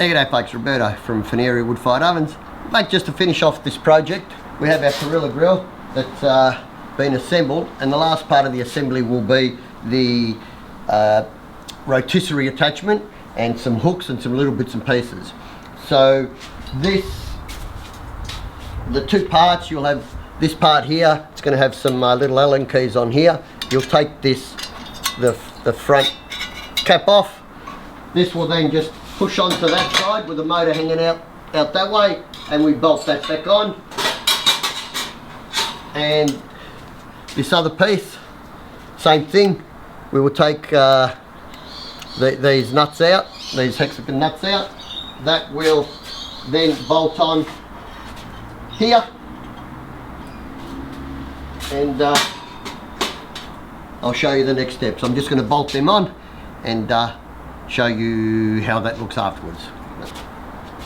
G'day folks, Roberto from Fornieri wood-fired ovens. Mate, just to finish off this project, we have our Parrilla Grill that's been assembled, and the last part of the assembly will be the rotisserie attachment and some hooks and some little bits and pieces. So the two parts, you'll have this part here, it's going to have some little Allen keys on here. You'll take the front cap off. This will then just push onto that side with the motor hanging out that way, and we bolt that back on. And this other piece, same thing, we will take these nuts out, these hexagon nuts out. That will then bolt on here, and I'll show you the next steps. I'm just going to bolt them on and show you how that looks afterwards.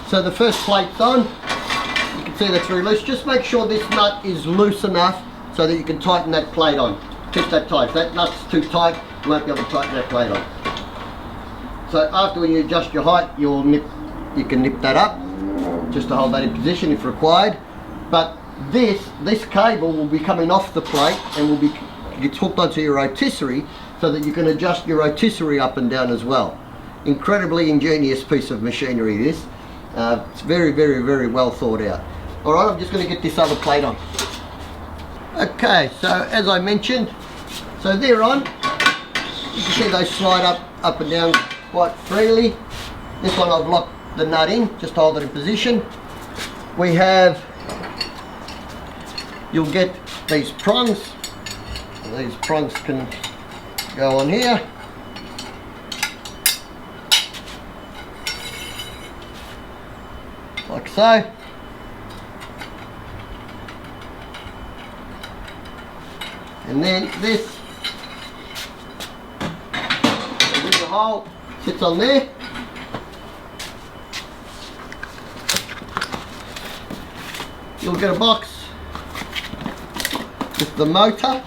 So the first plate's on. You can see that's very loose. Just make sure this nut is loose enough so that you can tighten that plate on. Keep that tight. If that nut's too tight, you won't be able to tighten that plate on. So after when you adjust your height, you can nip that up just to hold that in position if required. But this cable will be coming off the plate and gets hooked onto your rotisserie so that you can adjust your rotisserie up and down as well. Incredibly ingenious piece of machinery this. It's very, very, very well thought out. Alright, I'm just going to get this other plate on. Okay, so as I mentioned, so they're on. You can see they slide up and down quite freely. This one I've locked the nut in, just hold it in position. You'll get these prongs. These prongs can go on here. Like so. And then this little hole sits on there. You'll get a box with the motor.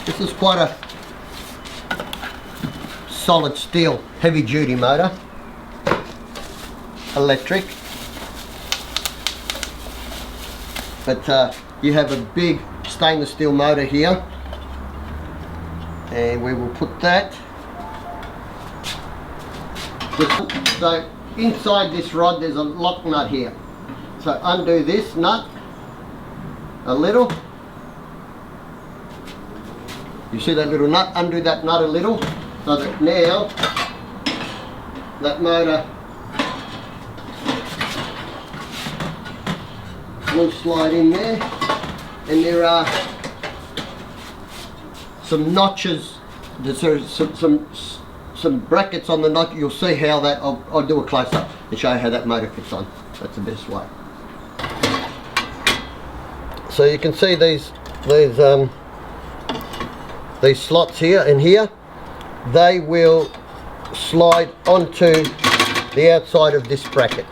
This is quite a solid steel, heavy duty motor. Electric, but you have a big stainless steel motor here, and we will put that. So inside this rod there's a lock nut here, so undo this nut a little. You see that little nut? Undo that nut a little so that now that motor will slide in there, and there are some notches. There's some brackets on the notch. You'll see how that. I'll do a close up and show you how that motor fits on. That's the best way. So you can see these slots here and here. They will slide onto the outside of this bracket.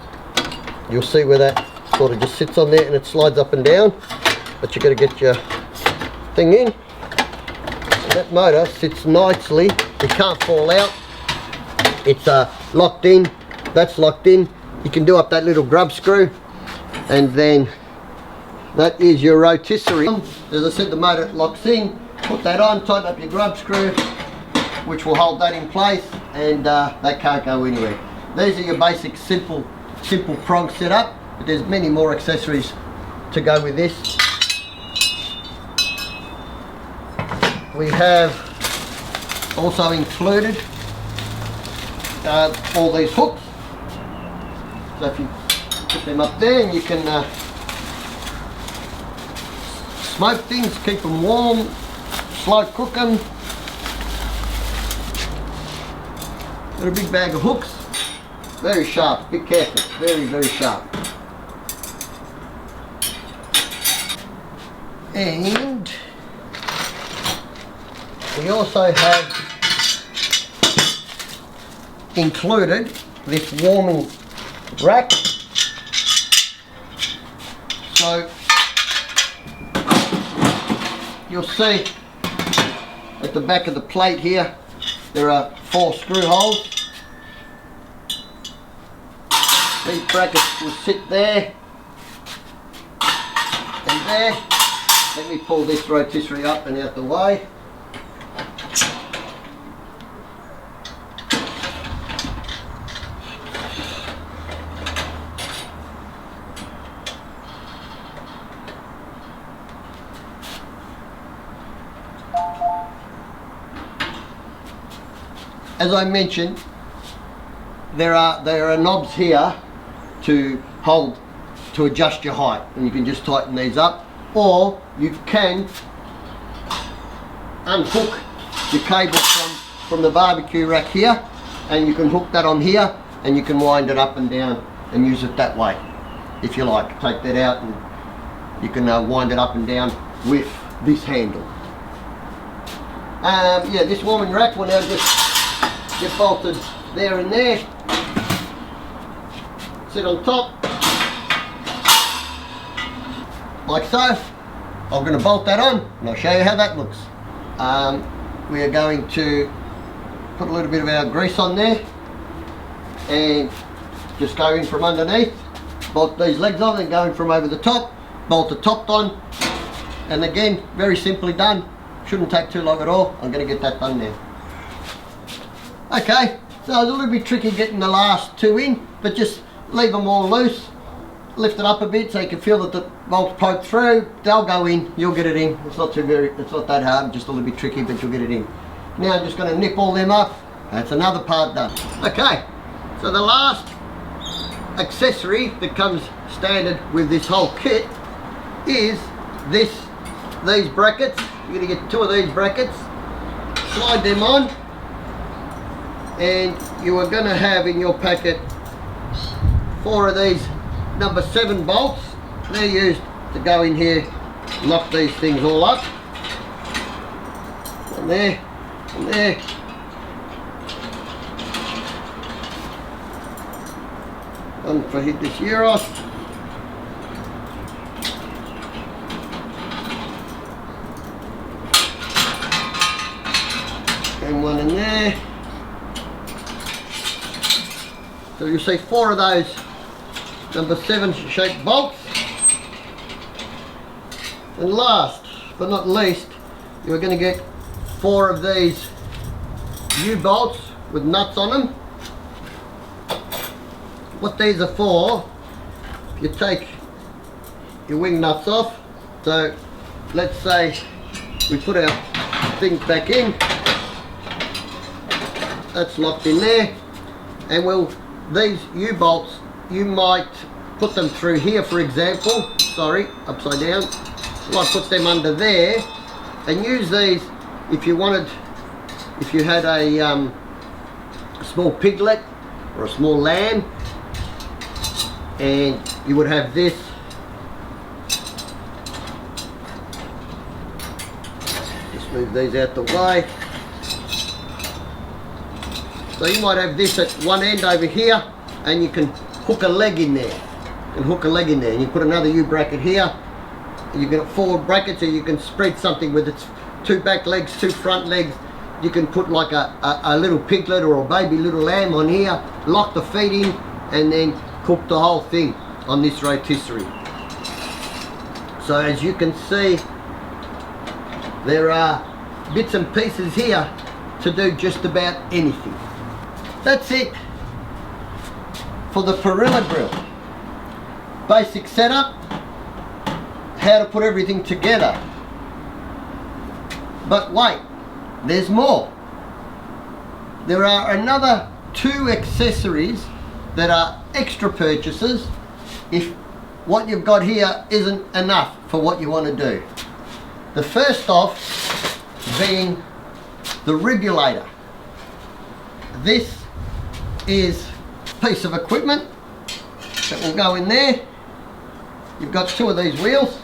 You'll see where that sort of just sits on there, and it slides up and down, but you've got to get your thing in. And that motor sits nicely, it can't fall out. It's locked in, that's locked in. You can do up that little grub screw, and then that is your rotisserie. As I said, the motor locks in. Put that on, tighten up your grub screw, which will hold that in place, and that can't go anywhere. These are your basic simple prong setup. But there's many more accessories to go with this. We have also included all these hooks. So if you put them up there, and you can smoke things, keep them warm, slow cook them. Got a big bag of hooks, very sharp, be careful, very, very sharp. And we also have included this warming rack. So you'll see at the back of the plate here there are 4 screw holes. These brackets will sit there and there. Let me pull this rotisserie up and out the way. As I mentioned, there are knobs here to adjust your height, and you can just tighten these up, or you can unhook your cable from the barbecue rack here, and you can hook that on here, and you can wind it up and down and use it that way if you like. Take that out and you can wind it up and down with this handle. Yeah, this warming rack will now just get bolted there and there, sit on top like so. I'm going to bolt that on and I'll show you how that looks. We are going to put a little bit of our grease on there and just go in from underneath, bolt these legs on, and go in from over the top, bolt the top on, and again, very simply done. Shouldn't take too long at all. I'm going to get that done now. Okay, so it's a little bit tricky getting the last two in, but just leave them all loose, lift it up a bit so you can feel that the bolts poke through. They'll go in, you'll get it in. It's not that hard, just a little bit tricky, but you'll get it in. Now I'm just going to nip all them up. That's another part done. Okay, so the last accessory that comes standard with this whole kit is these brackets. You're going to get two of these brackets, slide them on, and you are going to have in your packet 4 of these number 7 bolts. They're used to go in here, lock these things all up. And there, and there. One for hit this gear off. And one in there. So you'll see 4 of those number 7 shaped bolts. And last but not least, you're going to get 4 of these U-bolts with nuts on them. What these are for, you take your wing nuts off. So let's say we put our things back in. That's locked in there, and these U-bolts, you might put them through here, for example. Sorry, upside down. You might put them under there and use these if you wanted. If you had a small piglet or a small lamb, and you would have this. Just move these out the way. So you might have this at one end over here, and you can hook a leg in there, and you put another U-bracket here. You get 4 brackets, or you can spread something with its 2 back legs, 2 front legs. You can put like a little piglet or a baby little lamb on here, lock the feet in, and then cook the whole thing on this rotisserie. So as you can see, there are bits and pieces here to do just about anything. That's it for the Parrilla Grill. Basic setup, how to put everything together. But wait, there's more. There are another 2 accessories that are extra purchases if what you've got here isn't enough for what you want to do. The first off being the ribulator. This is a piece of equipment that will go in there. You've got 2 of these wheels.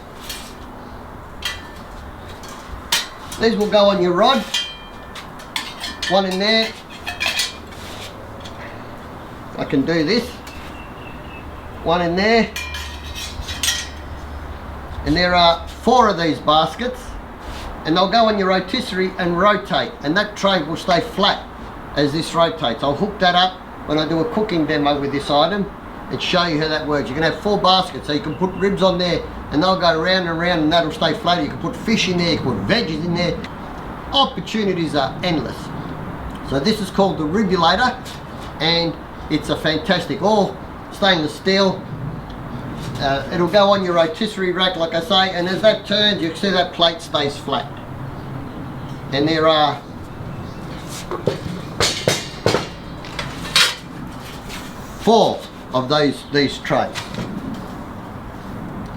These will go on your rod. One in there. I can do this. One in there. And there are 4 of these baskets, and they'll go on your rotisserie and rotate, and that tray will stay flat as this rotates. I'll hook that up when I do a cooking demo with this item, and show you how that works. You can have 4 baskets, so you can put ribs on there and they'll go round and round and that'll stay floating. You can put fish in there, you can put veggies in there. Opportunities are endless. So this is called the Ribulator, and it's a fantastic, all stainless steel. It'll go on your rotisserie rack, like I say, and as that turns, you can see that plate stays flat. And there are 4 of these trays.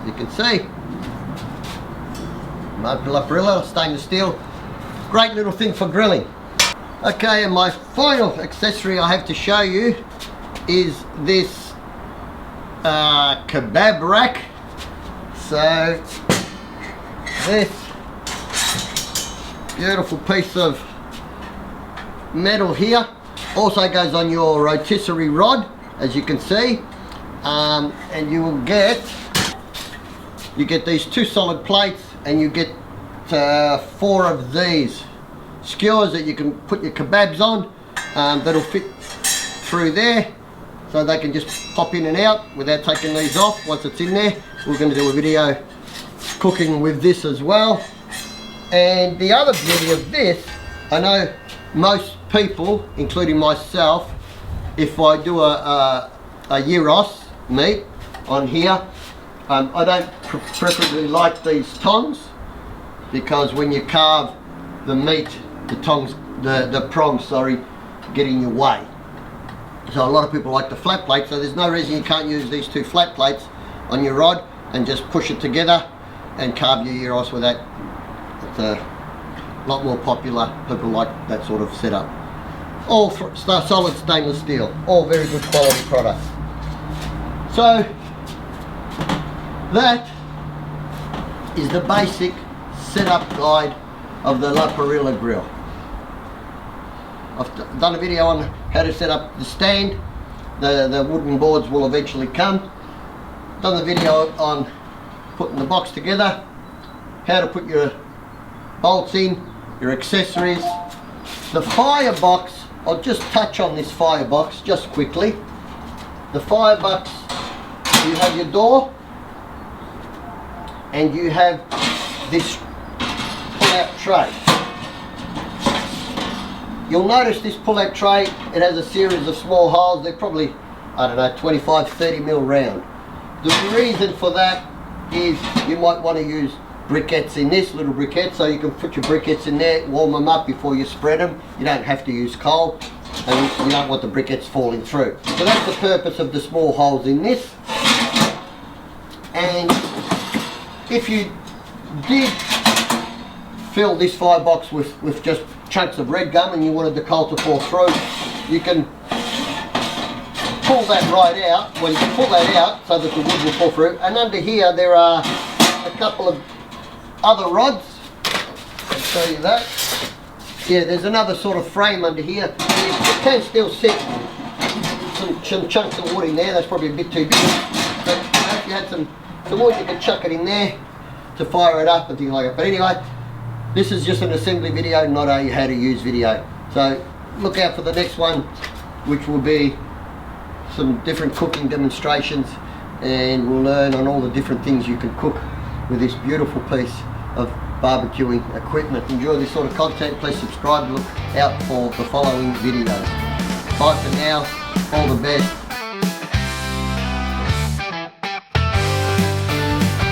You can see, Parrilla stainless steel, great little thing for grilling. Okay, and my final accessory I have to show you is this kebab rack. So this beautiful piece of metal here also goes on your rotisserie rod, as you can see, and you will get these 2 solid plates, and you get 4 of these skewers that you can put your kebabs on, that'll fit through there, so they can just pop in and out without taking these off once it's in there. We're going to do a video cooking with this as well. And the other beauty of this, I know most people, including myself, if I do a gyros meat on here, I don't preferably like these tongs, because when you carve the meat, the prongs, sorry, get in your way. So a lot of people like the flat plate, so there's no reason you can't use these 2 flat plates on your rod and just push it together and carve your gyros with that. It's a lot more popular. People like that sort of setup. All solid stainless steel, all very good quality products. So that is the basic setup guide of the Parrilla Grill. I've done a video on how to set up the stand. The wooden boards will eventually come. Done the video on putting the box together, how to put your bolts in, your accessories. The firebox, I'll just touch on this firebox just quickly. The firebox, you have your door, and you have this pull-out tray. You'll notice this pull-out tray, it has a series of small holes. They're probably, I don't know, 25, 30 mil round. The reason for that is you might want to use briquettes in this, little briquettes, so you can put your briquettes in there, warm them up before you spread them. You don't have to use coal, and you don't want the briquettes falling through. So that's the purpose of the small holes in this. And if you did fill this firebox with just chunks of red gum and you wanted the coal to fall through, you can pull that right out. Well, you can pull that out so that the wood will fall through. And under here there are a couple of other rods. I'll show you that. Yeah, there's another sort of frame under here. You can still sit some chunks of wood in there. That's probably a bit too big. But if you had some wood, you could chuck it in there to fire it up and things like that. But anyway, this is just an assembly video, not a how to use video. So look out for the next one, which will be some different cooking demonstrations, and we'll learn on all the different things you can cook with this beautiful piece of barbecuing equipment. Enjoy this sort of content. Please subscribe and look out for the following videos. Bye for now, all the best.